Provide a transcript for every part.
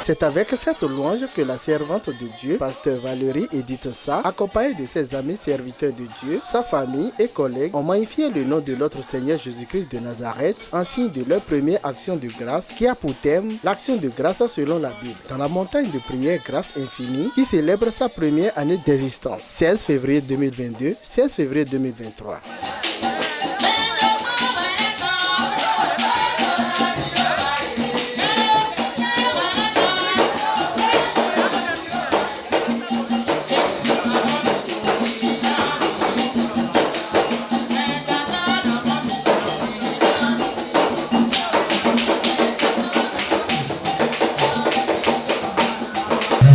C'est avec cette louange que la servante de Dieu, pasteur Valérie Edith Sa, accompagnée de ses amis serviteurs de Dieu, sa famille et collègues, ont magnifié le nom de notre Seigneur Jésus-Christ de Nazareth en signe de leur première action de grâce qui a pour thème l'action de grâce selon la Bible. Dans la montagne de prière Grâce Infinie qui célèbre sa première année d'existence, 16 février 2022, 16 février 2023.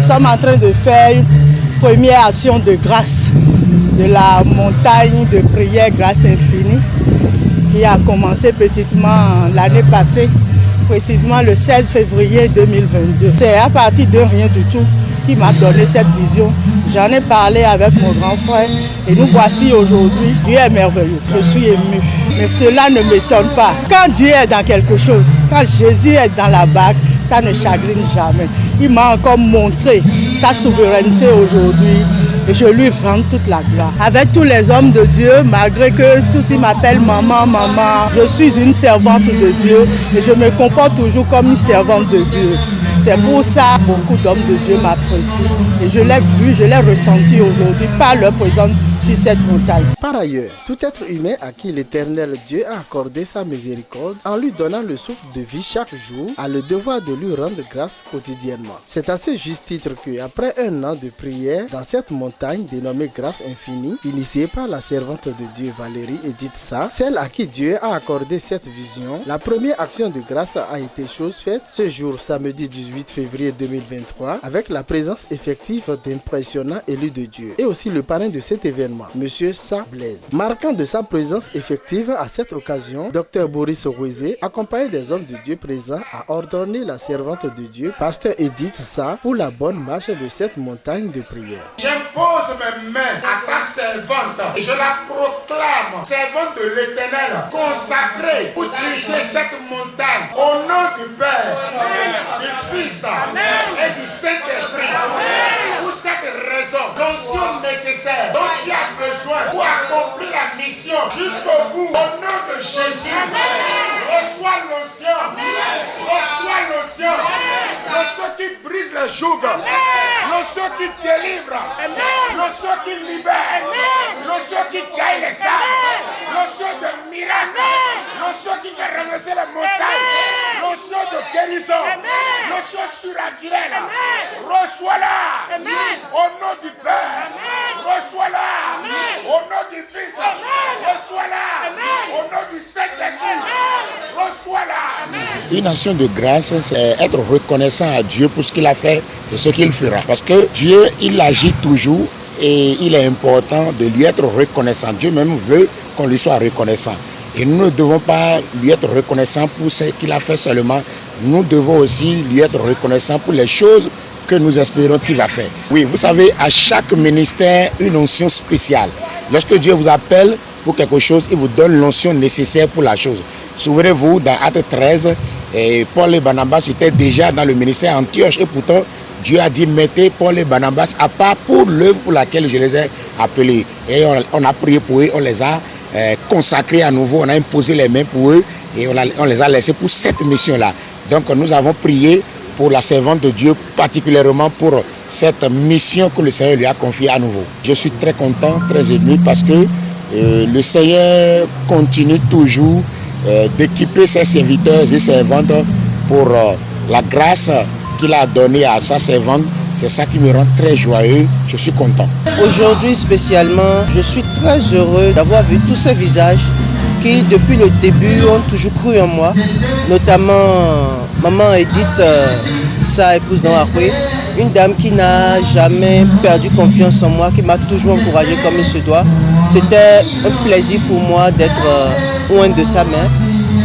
Nous sommes en train de faire une première action de grâce de la montagne de prière Grâce Infinie qui a commencé petitement l'année passée, précisément le 16 février 2022. C'est à partir de rien du tout qui m'a donné cette vision. J'en ai parlé avec mon grand frère et nous voici aujourd'hui. Dieu est merveilleux, je suis ému. Mais cela ne m'étonne pas. Quand Dieu est dans quelque chose, quand Jésus est dans la barque, ça ne chagrine jamais. Il m'a encore montré sa souveraineté aujourd'hui et je lui rends toute la gloire. Avec tous les hommes de Dieu, malgré que tous ils m'appellent maman, maman, je suis une servante de Dieu et je me comporte toujours comme une servante de Dieu. C'est pour ça que beaucoup d'hommes de Dieu m'apprécient et je l'ai vu, je l'ai ressenti aujourd'hui par leur présence sur cette montagne. Par ailleurs, tout être humain à qui l'Éternel Dieu a accordé sa miséricorde en lui donnant le souffle de vie chaque jour a le devoir de lui rendre grâce quotidiennement. C'est à ce juste titre que, après un an de prière dans cette montagne dénommée Grâce Infinie, initiée par la servante de Dieu Valérie Edith Sa, celle à qui Dieu a accordé cette vision, la première action de grâce a été chose faite ce jour samedi 18 février 2023 avec la présence effective d'impressionnants élus de Dieu et aussi le parrain de cet événement, Monsieur Sa Blaise. Marquant de sa présence effective à cette occasion, Dr Boris Rouizé, accompagné des hommes de Dieu présents, a ordonné la servante de Dieu, pasteur Edith Sa, pour la bonne marche de cette montagne de prière. J'impose mes mains à ta servante et je la proclame servante de l'Éternel, consacrée pour diriger cette montagne au nom du Père, du Fils et du Saint-Esprit. Pour cette raison, l'onction nécessaire dont tu as besoin pour accomplir la mission jusqu'au bout, au nom de Jésus, reçois l'onction, reçois l'onction, l'onction qui brise le joug, l'onction qui délivre, l'onction qui libère, l'onction qui gagne les âmes, l'onction de miracle, l'onction qui fait ramasser les montagnes, l'onction de guérison, l'onction surnaturelle. Reçois-la au nom du Père, reçois-la au nom du Fils, reçois-la au nom du Saint-Esprit, reçois-la. Une action de grâce, c'est être reconnaissant à Dieu pour ce qu'il a fait et ce qu'il fera. Parce que Dieu, il agit toujours et il est important de lui être reconnaissant. Dieu même veut qu'on lui soit reconnaissant. Et nous ne devons pas lui être reconnaissant pour ce qu'il a fait seulement. Nous devons aussi lui être reconnaissant pour les choses que nous espérons qu'il va faire. Oui, vous savez, à chaque ministère, une onction spéciale. Lorsque Dieu vous appelle pour quelque chose, il vous donne l'onction nécessaire pour la chose. Souvenez-vous, dans Actes 13, Paul et Barnabas étaient déjà dans le ministère à Antioche et pourtant, Dieu a dit, mettez Paul et Barnabas à part pour l'œuvre pour laquelle je les ai appelés. Et on a prié pour eux, on les a consacrés à nouveau, on a imposé les mains pour eux et on les a laissés pour cette mission-là. Donc nous avons prié pour la servante de Dieu, particulièrement pour cette mission que le Seigneur lui a confiée à nouveau. Je suis très content, très ému parce que le Seigneur continue toujours d'équiper ses serviteurs et servantes pour la grâce qu'il a donnée à sa servante. C'est ça qui me rend très joyeux, je suis content. Aujourd'hui spécialement, je suis très heureux d'avoir vu tous ces visages qui depuis le début ont toujours cru en moi, notamment maman Edith Sa, épouse d'Ouahoué, une dame qui n'a jamais perdu confiance en moi, qui m'a toujours encouragé comme il se doit. C'était un plaisir pour moi d'être loin de sa mère.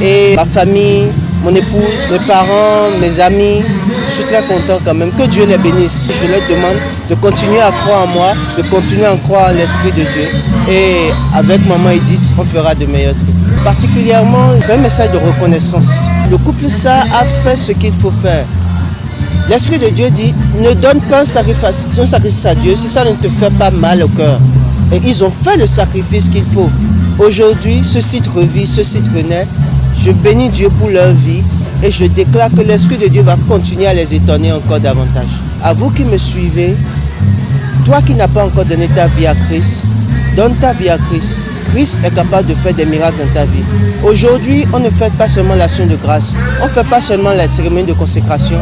Et ma famille, mon épouse, mes parents, mes amis, je suis très content quand même. Que Dieu les bénisse. Je leur demande de continuer à croire en moi, de continuer à croire en l'Esprit de Dieu. Et avec maman Edith, on fera de meilleurs trucs. Particulièrement, c'est un message de reconnaissance. Le couple Sa a fait ce qu'il faut faire. L'Esprit de Dieu dit, ne donne pas un sacrifice à Dieu si ça ne te fait pas mal au cœur. Et ils ont fait le sacrifice qu'il faut. Aujourd'hui, ce site revit, ce site renaît. Je bénis Dieu pour leur vie et je déclare que l'Esprit de Dieu va continuer à les étonner encore davantage. À vous qui me suivez, toi qui n'as pas encore donné ta vie à Christ, donne ta vie à Christ. Christ est capable de faire des miracles dans ta vie. Aujourd'hui, on ne fait pas seulement l'action de grâce, on ne fait pas seulement la cérémonie de consécration,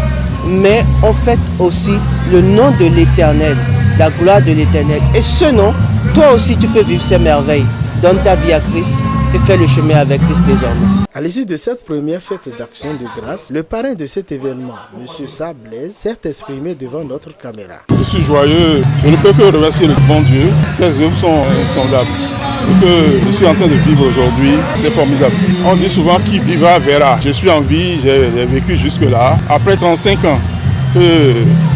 mais on fait aussi le nom de l'Éternel, la gloire de l'Éternel. Et ce nom, toi aussi tu peux vivre ces merveilles. Donne ta vie à Christ et fais le chemin avec Christ désormais. À l'issue de cette première fête d'action de grâce, le parrain de cet événement, M. Sa Blaise, s'est exprimé devant notre caméra. Je suis joyeux, je ne peux que remercier le bon Dieu. Ses œuvres sont insondables. Ce que je suis en train de vivre aujourd'hui, c'est formidable. On dit souvent qui vivra verra. Je suis en vie, j'ai vécu jusque-là. Après 35 ans que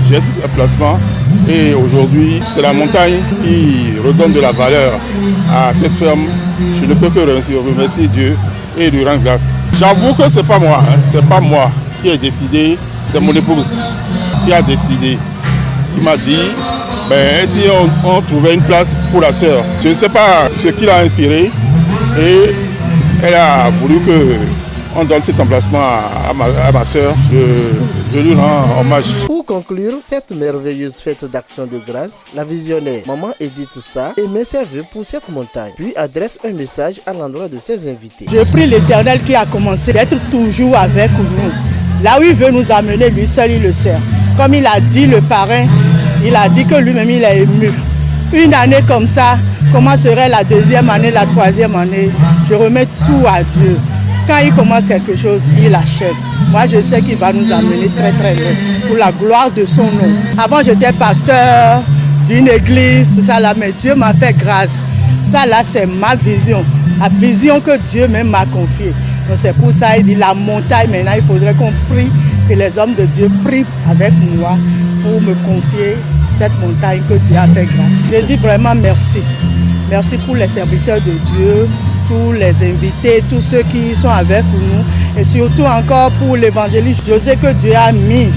j'ai ce déplacement et aujourd'hui, c'est la montagne qui redonne de la valeur à cette ferme. Je ne peux que remercier Dieu et lui rendre grâce. J'avoue que c'est pas moi qui ai décidé, c'est mon épouse qui a décidé, qui m'a dit si on trouvait une place pour la sœur. Je ne sais pas ce qui l'a inspiré et elle a voulu qu'on donne cet emplacement à ma sœur. Je lui rends hommage. Pour conclure cette merveilleuse fête d'action de grâce, la visionnaire Maman Edith Sa émet ses vœux pour cette montagne, puis adresse un message à l'endroit de ses invités. Je prie l'Éternel qui a commencé d'être toujours avec nous. Là où il veut nous amener, lui seul il le sait. Comme il a dit le parrain, il a dit que lui-même il est ému. Une année comme ça, comment serait la deuxième année, la troisième année? Je remets tout à Dieu. Quand il commence quelque chose, il achève. Moi, je sais qu'il va nous amener très très loin pour la gloire de son nom. Avant, j'étais pasteur d'une église, tout ça là, mais Dieu m'a fait grâce. Ça là, c'est ma vision. La vision que Dieu même m'a confiée. Donc c'est pour ça, il dit la montagne, maintenant, il faudrait qu'on prie, que les hommes de Dieu prient avec moi pour me confier cette montagne que Dieu a fait grâce. Je dis vraiment merci. Merci pour les serviteurs de Dieu, tous les invités, tous ceux qui sont avec nous et surtout encore pour l'évangéliste. Je sais que Dieu a mis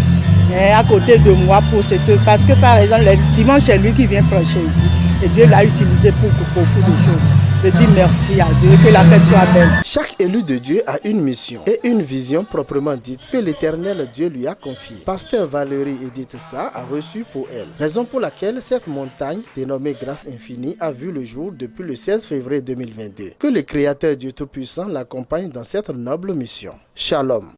à côté de moi pour cette œuvre parce que par exemple, le dimanche, c'est lui qui vient prêcher ici et Dieu l'a utilisé pour beaucoup de choses. Je dis merci à Dieu, que la fête soit belle. Chaque élu de Dieu a une mission et une vision proprement dite que l'Éternel Dieu lui a confiée. Pasteur Valérie Edith Sa a reçu pour elle. Raison pour laquelle cette montagne, dénommée Grâce Infinie, a vu le jour depuis le 16 février 2022. Que le Créateur Dieu Tout-Puissant l'accompagne dans cette noble mission. Shalom.